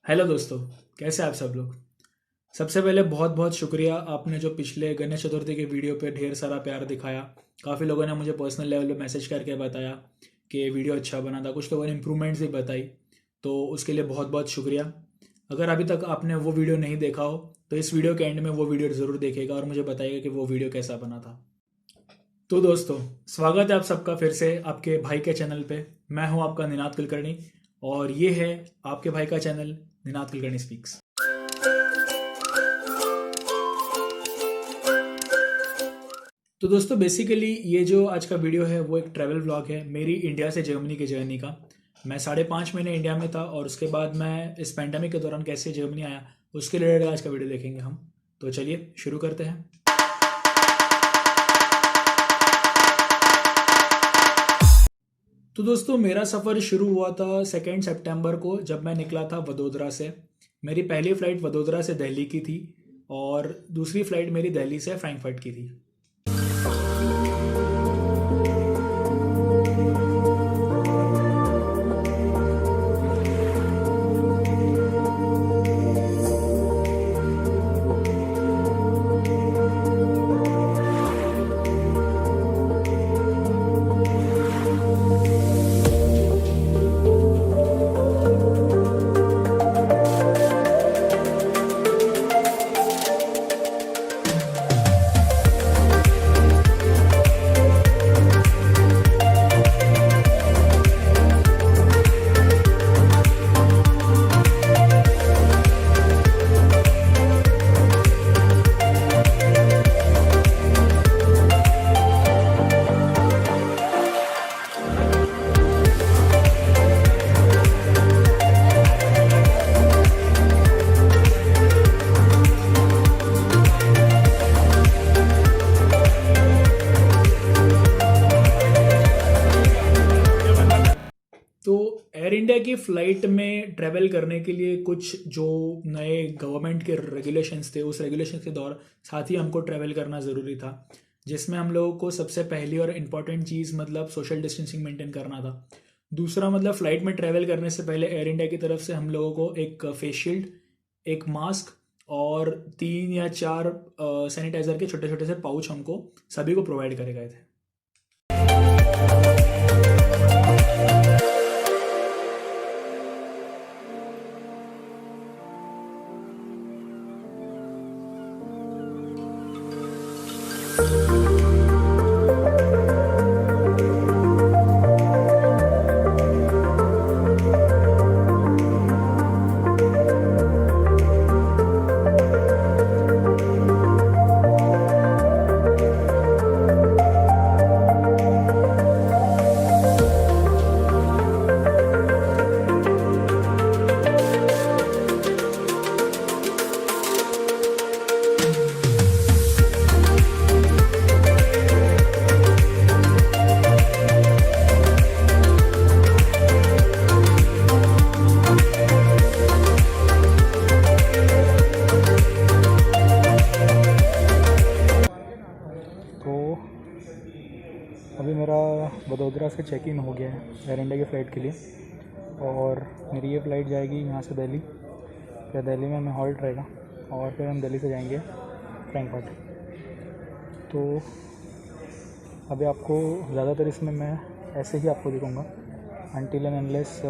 Hello दोस्तों, कैसे आप सब लोग। सबसे पहले बहुत बहुत शुक्रिया, आपने जो पिछले गणेश चतुर्थी के वीडियो पे ढेर सारा प्यार दिखाया। काफ़ी लोगों ने मुझे पर्सनल लेवल पे मैसेज करके बताया कि वीडियो अच्छा बना था, कुछ लोगों ने इम्प्रूवमेंट्स भी बताई, तो उसके लिए बहुत बहुत शुक्रिया। अगर अभी तक आपने वो वीडियो नहीं देखा हो तो इस वीडियो के एंड में वो वीडियो ज़रूर देखिएगा और मुझे बताइएगा कि वो वीडियो कैसा बना था। तो दोस्तों, स्वागत है आप सबका फिर से आपके भाई के चैनल पे। मैं हूं आपका निनाद कुलकर्णी और ये है आपके भाई का चैनल निनाद कुलकर्णी स्पीक्स। तो दोस्तों, बेसिकली ये जो आज का वीडियो है वो एक ट्रैवल व्लॉग है मेरी इंडिया से जर्मनी की जर्नी का। मैं 5.5 महीने इंडिया में था और उसके बाद मैं इस पैंडेमिक के दौरान कैसे जर्मनी आया उसके रिलेटेड आज का वीडियो देखेंगे हम। तो चलिए शुरू करते हैं। तो दोस्तों, मेरा सफ़र शुरू हुआ था 2 सितंबर को, जब मैं निकला था वडोदरा से। मेरी पहली फ़्लाइट वडोदरा से दिल्ली की थी और दूसरी फ़्लाइट मेरी दिल्ली से फ्रैंकफर्ट की थी। तो एयर इंडिया की फ़्लाइट में ट्रैवल करने के लिए कुछ जो नए गवर्नमेंट के रेगुलेशंस थे, उस रेगुलेशन के दौर साथ ही हमको ट्रैवल करना ज़रूरी था, जिसमें हम लोगों को सबसे पहली और इम्पॉर्टेंट चीज़ मतलब सोशल डिस्टेंसिंग मेंटेन करना था। दूसरा मतलब फ़्लाइट में ट्रैवल करने से पहले एयर इंडिया की तरफ से हम लोगों को एक फेस शील्ड, एक मास्क और 3 या 4 सैनिटाइज़र के छोटे छोटे से पाउच हमको सभी को प्रोवाइड करे गए थे। अभी मेरा वडोदरा से चेक इन हो गया है एयर इंडिया की फ़्लाइट के लिए और मेरी ये फ़्लाइट जाएगी यहाँ से दिल्ली। फिर दिल्ली में हमें हॉल्ट रहेगा और फिर हम दिल्ली से जाएंगे फ्रैंकफर्ट। तो अभी आपको ज़्यादातर इसमें मैं ऐसे ही आपको दिखाऊंगा अनटिल एंड अनलेस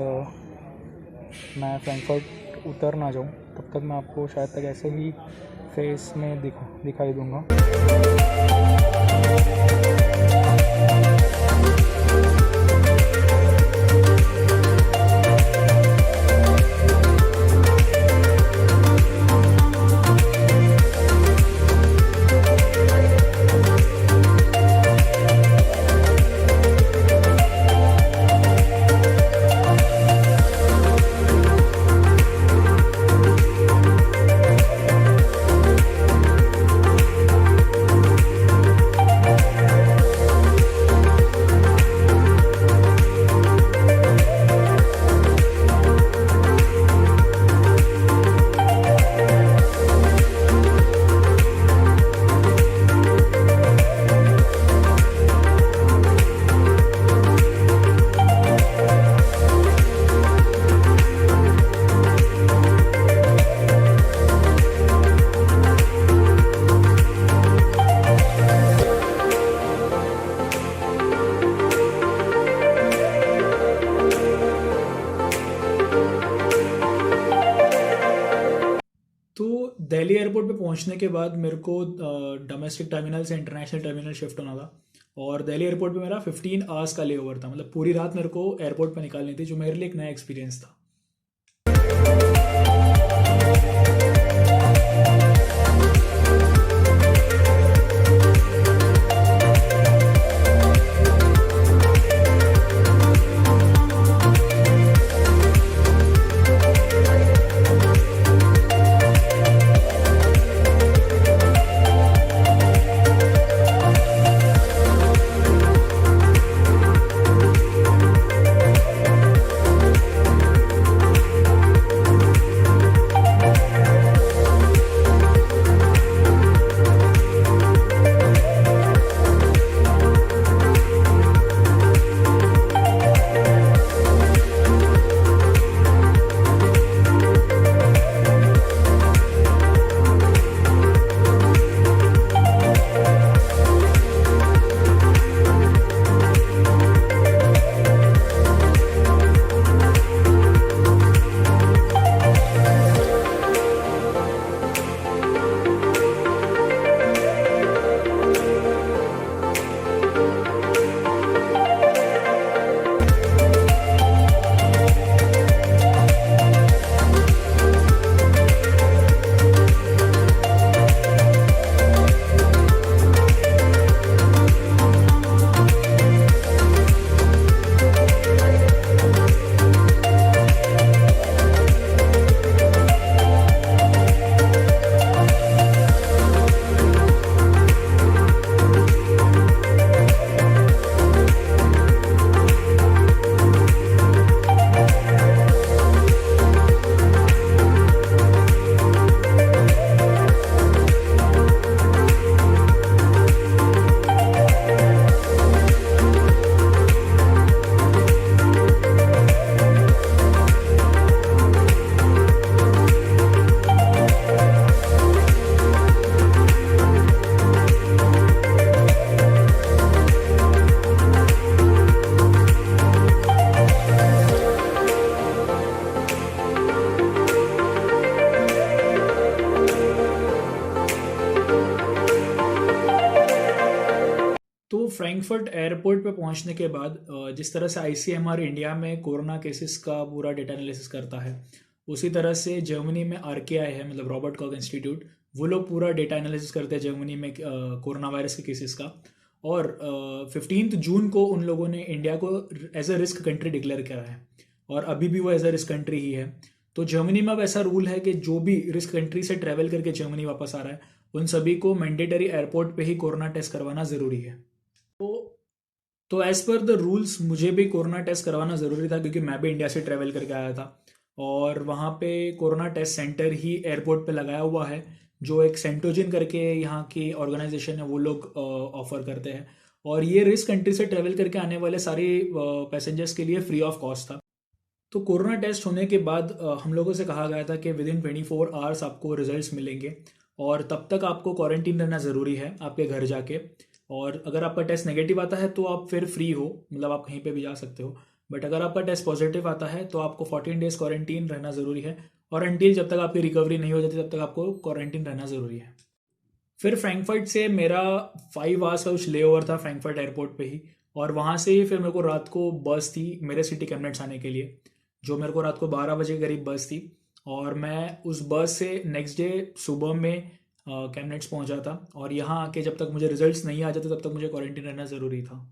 मैं फ्रैंकफर्ट उतर ना जाऊँ, तब तक मैं आपको शायद तक ऐसे ही फेस में दिखाई दूँगा। दिल्ली एयरपोर्ट पे पहुंचने के बाद मेरे को डोमेस्टिक टर्मिनल से इंटरनेशनल टर्मिनल शिफ्ट होना था। और दिल्ली एयरपोर्ट पे मेरा 15 आवर्स का ले ओवर था, मतलब पूरी रात मेरे को एयरपोर्ट पे निकालनी थी, जो मेरे लिए एक नया एक्सपीरियंस था। तो फ्रैंकफर्ट एयरपोर्ट पे पहुंचने के बाद जिस तरह से आईसीएमआर इंडिया में कोरोना केसेस का पूरा डेटा एनालिसिस करता है, उसी तरह से जर्मनी में आरकेआई है, मतलब रॉबर्ट कॉक इंस्टीट्यूट, वो लोग पूरा डेटा एनालिसिस करते हैं जर्मनी में कोरोना वायरस के केसेस का। और 15 जून को उन लोगों ने इंडिया को as a risk country declare करा है, और अभी भी वो एज अ रिस्क कंट्री ही है। तो जर्मनी में अब ऐसा रूल है कि जो भी रिस्क कंट्री से ट्रैवल करके जर्मनी वापस आ रहा है, उन सभी को मैंडेटरी एयरपोर्ट पे ही कोरोना टेस्ट करवाना ज़रूरी है। तो तो एज पर द रूल्स मुझे भी कोरोना टेस्ट करवाना ज़रूरी था, क्योंकि मैं भी इंडिया से ट्रैवल करके आया था। और वहाँ पे कोरोना टेस्ट सेंटर ही एयरपोर्ट पे लगाया हुआ है, जो एक सेंटोजिन करके यहाँ की ऑर्गेनाइजेशन है, वो लोग ऑफर करते हैं। और ये रिस्क कंट्री से ट्रैवल करके आने वाले सारे पैसेंजर्स के लिए फ्री ऑफ कॉस्ट था। तो कोरोना टेस्ट होने के बाद हम लोगों से कहा गया था कि विद इन 24 आवर्स आपको रिजल्ट्स मिलेंगे, और तब तक आपको क्वारंटीन रहना ज़रूरी है आपके घर जाके। और अगर आपका टेस्ट नेगेटिव आता है तो आप फिर फ्री हो, मतलब आप कहीं पे भी जा सकते हो। बट अगर आपका टेस्ट पॉजिटिव आता है तो आपको 14 डेज क्वारंटीन रहना ज़रूरी है, और अनटिल जब तक आपकी रिकवरी नहीं हो जाती तब तक आपको क्वारंटीन रहना ज़रूरी है। फिर फ्रैंकफर्ट से मेरा 5 आवर्स का कुछ ले ओवर था फ्रैंकफर्ट एयरपोर्ट पे ही, और वहाँ से ही फिर मेरे को रात को बस थी मेरे सिटी कैमनेट्स आने के लिए, जो मेरे को रात को 12 बजे के करीब बस थी। और मैं उस बस से नेक्स्ट डे सुबह में कैमनेट्स पहुंचा था, और यहाँ आके जब तक मुझे रिजल्ट्स नहीं आ जाते तब तक मुझे क्वारंटीन रहना ज़रूरी था।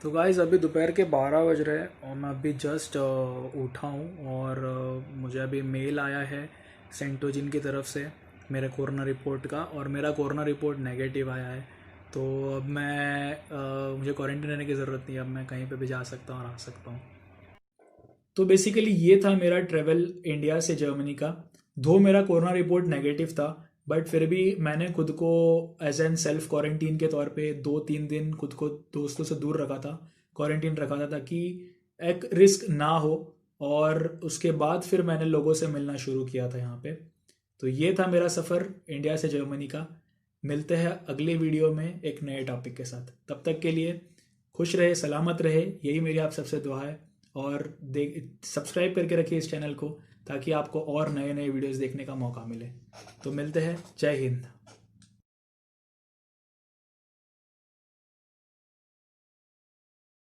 तो गाइज़ अभी दोपहर के 12 बज रहे हैं, और मैं अभी जस्ट उठा हूँ, और मुझे अभी मेल आया है सेंटोजिन की तरफ से मेरे कोरोना रिपोर्ट का, और मेरा कोरोना रिपोर्ट नेगेटिव आया है। तो अब मुझे क्वारंटीन रहने की ज़रूरत नहीं है, अब मैं कहीं पे भी जा सकता हूँ और आ सकता हूँ। तो बेसिकली ये था मेरा ट्रेवल इंडिया से जर्मनी का। दो मेरा कोरोना रिपोर्ट नेगेटिव था, बट फिर भी मैंने खुद को एज एन सेल्फ क्वारंटीन के तौर पे 2-3 दिन खुद को दोस्तों से दूर रखा था, क्वारंटीन रखा था, ताकि एक रिस्क ना हो और उसके बाद फिर मैंने लोगों से मिलना शुरू किया था यहाँ पे। तो ये था मेरा सफ़र इंडिया से जर्मनी का। मिलते हैं अगले वीडियो में एक नए टॉपिक के साथ। तब तक के लिए खुश रहे, सलामत रहे, यही मेरी आप सबसे दुआ है। और सब्सक्राइब करके रखिए इस चैनल को, ताकि आपको और नए नए वीडियोस देखने का मौका मिले। तो मिलते हैं। जय हिंद।